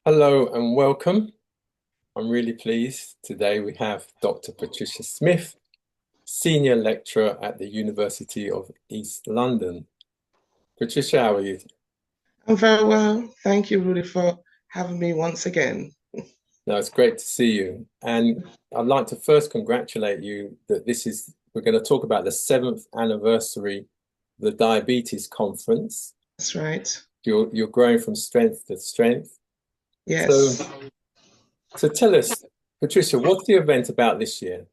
Hello and welcome. I'm really pleased. Today we have Dr. Patricia Smith, Senior Lecturer at the University of East London. Patricia, how are you? I'm very well. Thank you, Rudy, for having me once again. No, it's great to see you. And I'd like to first congratulate you that we're going to talk about the seventh anniversary of the Diabetes Conference. That's right. You're growing from strength to strength. So, Yes. so tell us, Patricia, what's the event about this year?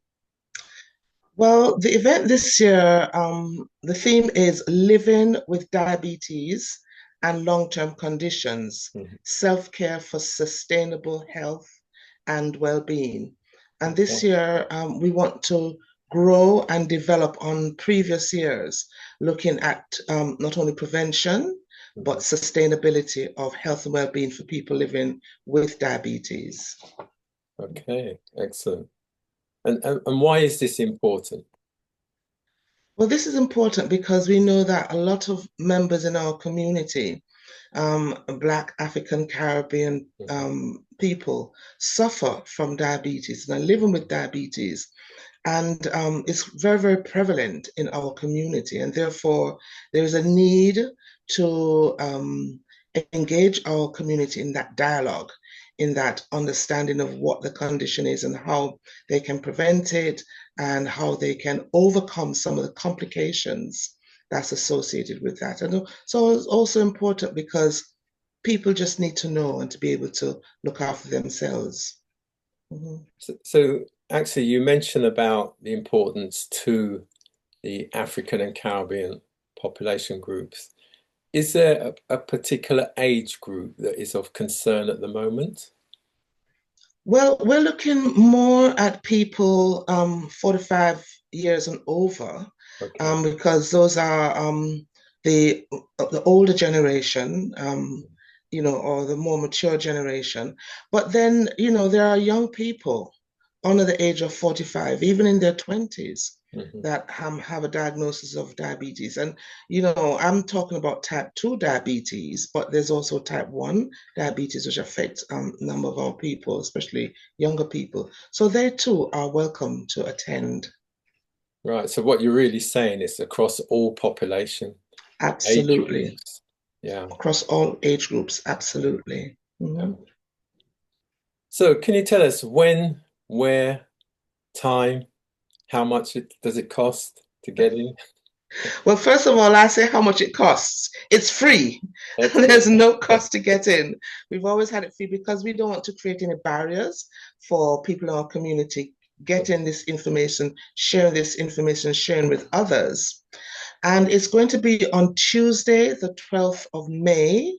Well, the event this year, the theme is Living with Diabetes and Long-Term Conditions, Mhm. Self-Care for Sustainable Health and Well-Being. And this Okay. year, we want to grow and develop on previous years, looking at not only prevention, but Mhm. sustainability of health and well-being for people living with diabetes. Okay, excellent. And why is this important? Well, this is important because we know that a lot of members in our community, Black, African, Caribbean Mhm. people, suffer from diabetes and are living with diabetes. And it's very, very prevalent in our community. And therefore, there is a need to engage our community in that dialogue, in that understanding of what the condition is and how they can prevent it and how they can overcome some of the complications that's associated with that. And so it's also important because people just need to know and to be able to look after themselves. Mhm. So actually, you mentioned about the importance to the African and Caribbean population groups. Is there a particular age group that is of concern at the moment? Well, we're looking more at people 45 years and over, Okay. because those are the older generation, or the more mature generation. But then, there are young people under the age of 45, even in their 20s, Mhm. that have a diagnosis of diabetes. And, I'm talking about type 2 diabetes, but there's also type 1 diabetes, which affects a number of our people, especially younger people. So they too are welcome to attend. Right. So what you're really saying is across all population age Absolutely. groups. Yeah. Across all age groups. Absolutely. Yeah. Mhm. So can you tell us when, where, time, how much does it cost to get in? Well, first of all, I say how much it costs. It's free. Excellent. There's no cost to get in. We've always had it free because we don't want to create any barriers for people in our community getting this information, sharing with others. And it's going to be on Tuesday, the 12th of May,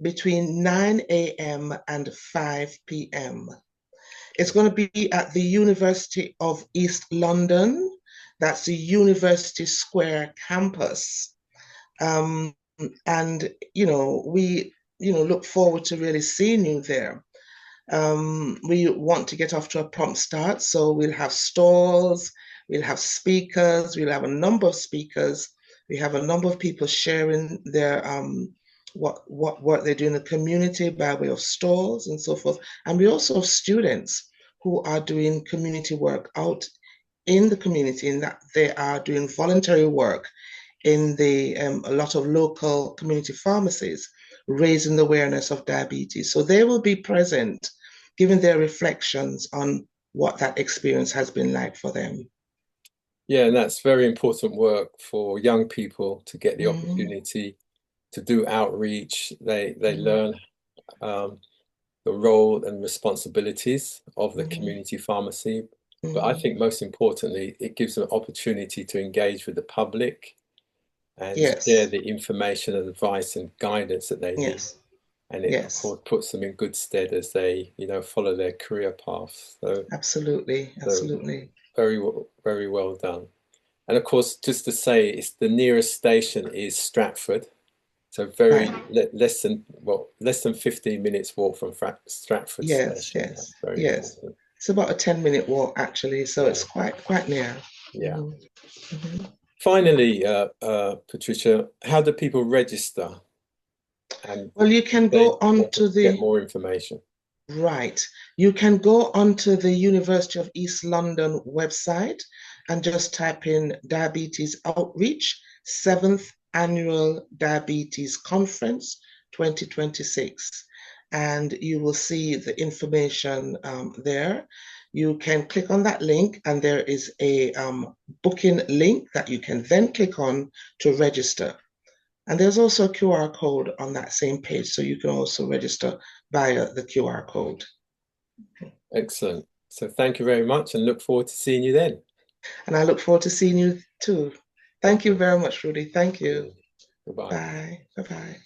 between 9 a.m. and 5 p.m. It's going to be at the University of East London. That's the University Square campus. Um, and, we, look forward to really seeing you there. We want to get off to a prompt start. So we'll have stalls, we'll have speakers, we'll have a number of speakers. We have a number of people sharing their what work they do in the community by way of stalls and so forth. And we also have students who are doing community work out in the community, in that they are doing voluntary work in the a lot of local community pharmacies, raising the awareness of diabetes. So they will be present, giving their reflections on what that experience has been like for them. Yeah, and that's very important work for young people to get the Mhm, opportunity to do outreach. They mhm, learn um, the role and responsibilities of the mhm, community pharmacy. But I mhm. think most importantly, it gives them opportunity to engage with the public and share Yes, the information and advice and guidance that they need. yes, And it, of yes, course, puts them in good stead as they, follow their career paths. absolutely, So absolutely. very well done. And of course, just to say, it's the nearest station is Stratford. So Right. less than 15 minutes walk from Stratford Yes, station. yes, That's very yes. important. It's about a 10-minute walk actually, so Yeah, it's quite near. yeah. Mhm, mhm. Finally, Patricia, how do people register? and Well, you if can they go on want to to get the more information? right. You can go onto the University of East London website and just type in Diabetes Outreach, 7th Annual Diabetes Conference 2026. And you will see the information there. You can click on that link, and there is a booking link that you can then click on to register. And there's also a QR code on that same page, so you can also register via the QR code. Excellent. So thank you very much and look forward to seeing you then. And I look forward to seeing you too. Thank you Okay. very much, Rudy. Thank you. Cheers. Goodbye. Bye. Bye bye.